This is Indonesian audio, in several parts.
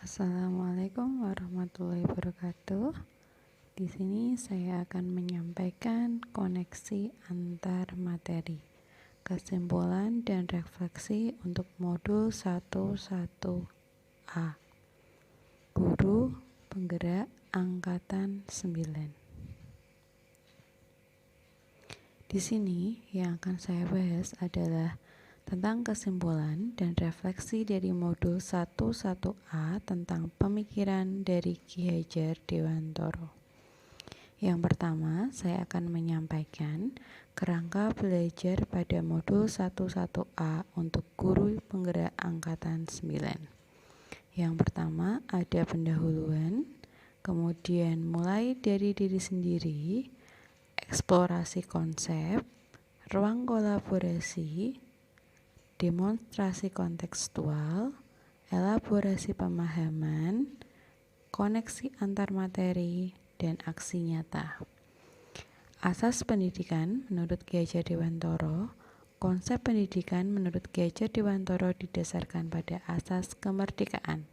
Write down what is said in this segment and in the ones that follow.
Assalamualaikum warahmatullahi wabarakatuh. Di sini saya akan menyampaikan koneksi antar materi, kesimpulan dan refleksi untuk modul 11A. Guru Penggerak Angkatan 9. Di sini yang akan saya bahas adalah tentang kesimpulan dan refleksi dari modul 11A tentang pemikiran dari Ki Hajar Dewantara. Yang pertama, saya akan menyampaikan kerangka belajar pada modul 11A untuk guru penggerak angkatan 9. Yang pertama ada pendahuluan, kemudian mulai dari diri sendiri, eksplorasi konsep, ruang kolaborasi, demonstrasi kontekstual, elaborasi pemahaman, koneksi antar materi, dan aksi nyata. Asas pendidikan menurut Ki Hajar Dewantara. Konsep pendidikan menurut Ki Hajar Dewantara didasarkan pada asas kemerdekaan.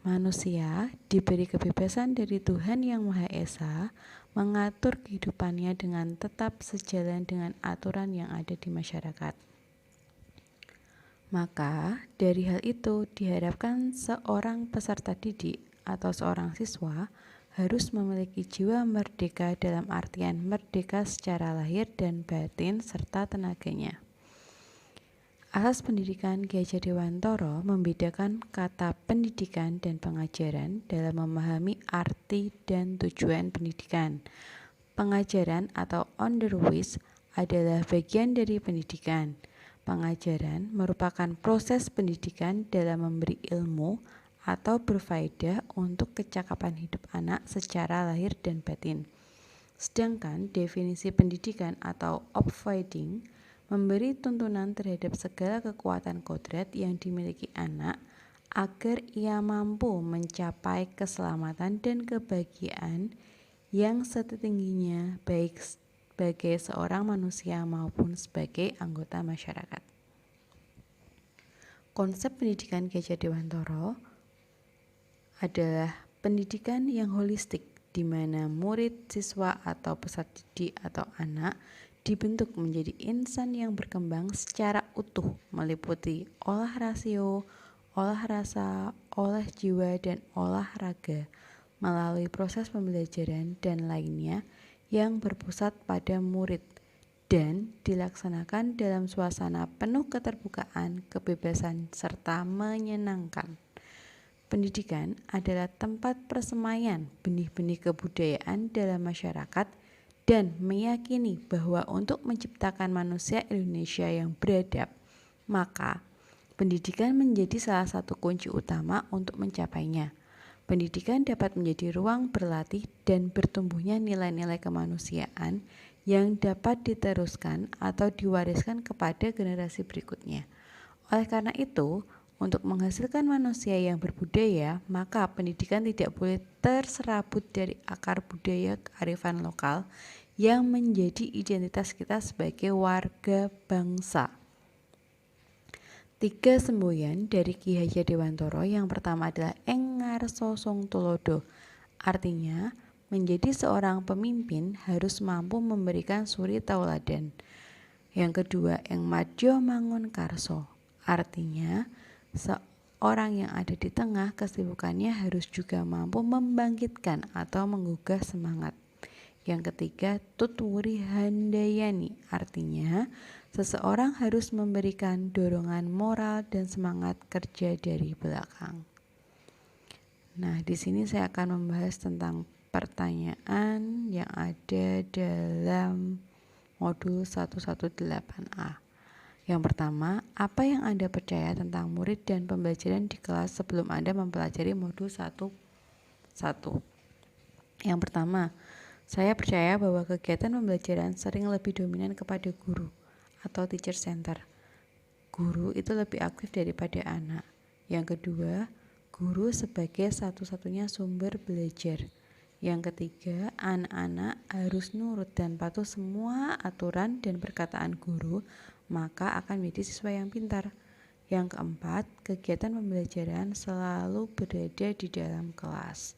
Manusia diberi kebebasan dari Tuhan Yang Maha Esa mengatur kehidupannya dengan tetap sejalan dengan aturan yang ada di masyarakat. Maka dari hal itu diharapkan seorang peserta didik atau seorang siswa harus memiliki jiwa merdeka dalam artian merdeka secara lahir dan batin serta tenaganya. Asas pendidikan Ki Hajar Dewantara membedakan kata pendidikan dan pengajaran dalam memahami arti dan tujuan pendidikan. Pengajaran atau onderwijs adalah bagian dari pendidikan. Pengajaran merupakan proses pendidikan dalam memberi ilmu atau berfaedah untuk kecakapan hidup anak secara lahir dan batin. Sedangkan definisi pendidikan atau opvoeding memberi tuntunan terhadap segala kekuatan kodrat yang dimiliki anak agar ia mampu mencapai keselamatan dan kebahagiaan yang setingginya baik sebagai seorang manusia maupun sebagai anggota masyarakat. Konsep pendidikan Ki Hajar Dewantara adalah pendidikan yang holistik di mana murid, siswa atau peserta didik atau anak dibentuk menjadi insan yang berkembang secara utuh meliputi olah rasio, olah rasa, olah jiwa, dan olah raga melalui proses pembelajaran dan lainnya yang berpusat pada murid dan dilaksanakan dalam suasana penuh keterbukaan, kebebasan, serta menyenangkan. Pendidikan adalah tempat persemaian benih-benih kebudayaan dalam masyarakat dan meyakini bahwa untuk menciptakan manusia Indonesia yang beradab, maka pendidikan menjadi salah satu kunci utama untuk mencapainya. Pendidikan dapat menjadi ruang berlatih dan bertumbuhnya nilai-nilai kemanusiaan yang dapat diteruskan atau diwariskan kepada generasi berikutnya. Oleh karena itu, untuk menghasilkan manusia yang berbudaya, maka pendidikan tidak boleh terserabut dari akar budaya kearifan lokal yang menjadi identitas kita sebagai warga bangsa. 3 semboyan dari Ki Hajar Dewantara. Yang pertama adalah ing ngarsa sung tulodo. Artinya, menjadi seorang pemimpin harus mampu memberikan suri tauladan. Yang kedua, ing madya mangun karso. Artinya, seorang yang ada di tengah kesibukannya harus juga mampu membangkitkan atau menggugah semangat. Yang ketiga, tutwuri handayani. Artinya, seseorang harus memberikan dorongan moral dan semangat kerja dari belakang. Nah, di sini saya akan membahas tentang pertanyaan yang ada dalam modul 118A. Yang pertama, apa yang Anda percaya tentang murid dan pembelajaran di kelas sebelum Anda mempelajari modul 1? Yang pertama, saya percaya bahwa kegiatan pembelajaran sering lebih dominan kepada guru atau teacher center. Guru itu lebih aktif daripada anak. Yang kedua, guru sebagai satu-satunya sumber belajar. Yang ketiga, anak-anak harus nurut dan patuh semua aturan dan perkataan guru, maka akan menjadi siswa yang pintar. Yang keempat, kegiatan pembelajaran selalu berada di dalam kelas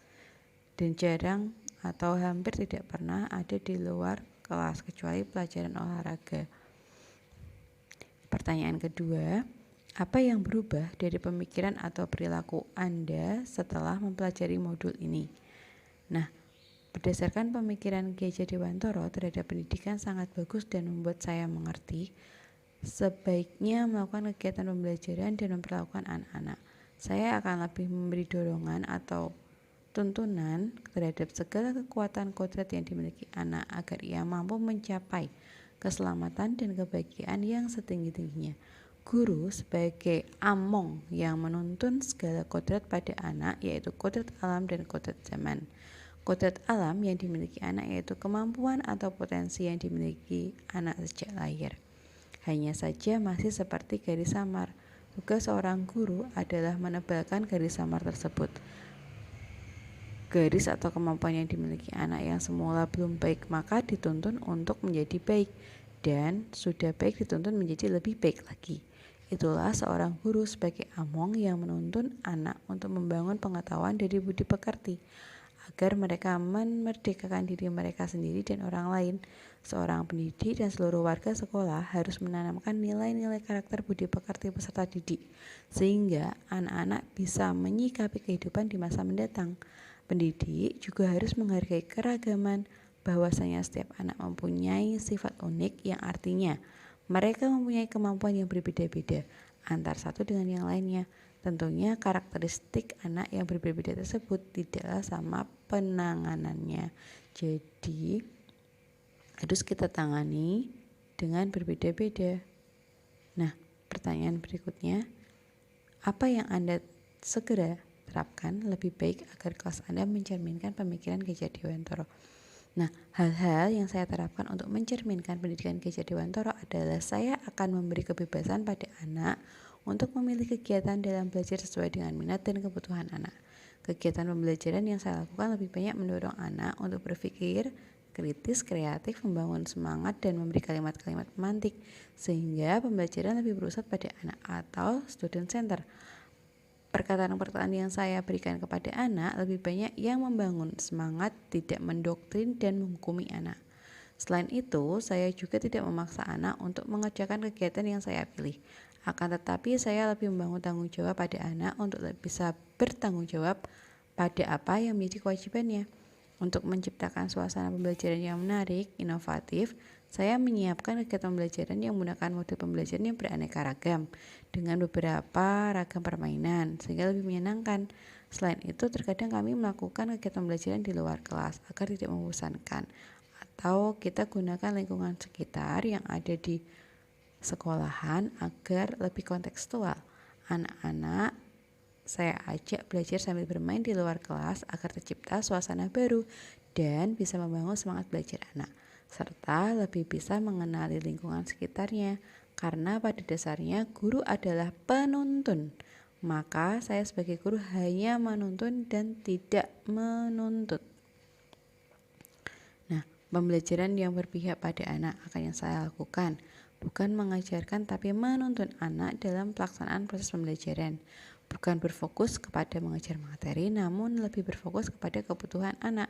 dan jarang atau hampir tidak pernah ada di luar kelas kecuali pelajaran olahraga. Pertanyaan kedua, apa yang berubah dari pemikiran atau perilaku Anda setelah mempelajari modul ini? Nah, berdasarkan pemikiran Kiai Dewantoro terhadap pendidikan sangat bagus dan membuat saya mengerti sebaiknya melakukan kegiatan pembelajaran dan memperlakukan anak-anak. Saya akan lebih memberi dorongan atau tuntunan terhadap segala kekuatan kodrat yang dimiliki anak agar ia mampu mencapai keselamatan dan kebahagiaan yang setinggi-tingginya. Guru sebagai among yang menuntun segala kodrat pada anak, yaitu kodrat alam dan kodrat zaman. Kodrat alam yang dimiliki anak yaitu kemampuan atau potensi yang dimiliki anak sejak lahir. Hanya saja masih seperti garis samar. Tugas seorang guru adalah menebalkan garis samar tersebut. Garis atau kemampuan yang dimiliki anak yang semula belum baik maka dituntun untuk menjadi baik, dan sudah baik dituntun menjadi lebih baik lagi. Itulah seorang guru sebagai among yang menuntun anak untuk membangun pengetahuan dari budi pekerti agar mereka memerdekakan diri mereka sendiri dan orang lain. Seorang pendidik dan seluruh warga sekolah harus menanamkan nilai-nilai karakter budi pekerti peserta didik sehingga anak-anak bisa menyikapi kehidupan di masa mendatang. Pendidik juga harus menghargai keragaman, bahwasanya setiap anak mempunyai sifat unik yang artinya mereka mempunyai kemampuan yang berbeda-beda antar satu dengan yang lainnya. Tentunya karakteristik anak yang berbeda-beda tersebut tidaklah sama penanganannya. Jadi harus kita tangani dengan berbeda-beda. Nah, pertanyaan berikutnya, apa yang Anda segera terapkan lebih baik agar kelas Anda mencerminkan pemikiran Kiai Dewantoro? Nah, hal-hal yang saya terapkan untuk mencerminkan pendidikan Kiai Dewantoro adalah saya akan memberi kebebasan pada anak untuk memilih kegiatan dalam belajar sesuai dengan minat dan kebutuhan anak. Kegiatan pembelajaran yang saya lakukan lebih banyak mendorong anak untuk berpikir kritis, kreatif, membangun semangat, dan memberi kalimat-kalimat pemantik, sehingga pembelajaran lebih berpusat pada anak atau student center. Perkataan-perkataan yang saya berikan kepada anak lebih banyak yang membangun semangat, tidak mendoktrin dan menghukumi anak. Selain itu, saya juga tidak memaksa anak untuk mengerjakan kegiatan yang saya pilih. Akan tetapi, saya lebih membangun tanggung jawab pada anak untuk bisa bertanggung jawab pada apa yang menjadi kewajibannya. Untuk menciptakan suasana pembelajaran yang menarik, inovatif, saya menyiapkan kegiatan pembelajaran yang menggunakan model pembelajaran yang beraneka ragam dengan beberapa ragam permainan sehingga lebih menyenangkan. Selain itu, terkadang kami melakukan kegiatan pembelajaran di luar kelas agar tidak membosankan, atau kita gunakan lingkungan sekitar yang ada di sekolahan agar lebih kontekstual. Anak-anak saya ajak belajar sambil bermain di luar kelas agar tercipta suasana baru dan bisa membangun semangat belajar anak, serta lebih bisa mengenali lingkungan sekitarnya. Karena pada dasarnya guru adalah penuntun, maka saya sebagai guru hanya menuntun dan tidak menuntut. Nah, pembelajaran yang berpihak pada anak akan yang saya lakukan bukan mengajarkan tapi menuntun anak dalam pelaksanaan proses pembelajaran. Bukan berfokus kepada mengajar materi, namun lebih berfokus kepada kebutuhan anak.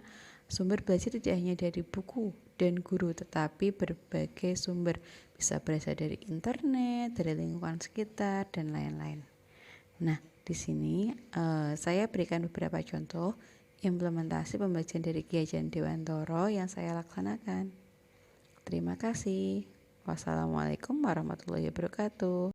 Sumber belajar tidak hanya dari buku dan guru, tetapi berbagai sumber. Bisa berasal dari internet, dari lingkungan sekitar, dan lain-lain. Nah, di sini saya berikan beberapa contoh implementasi pembelajaran dari Kiai Dewantoro yang saya laksanakan. Terima kasih. Wassalamualaikum warahmatullahi wabarakatuh.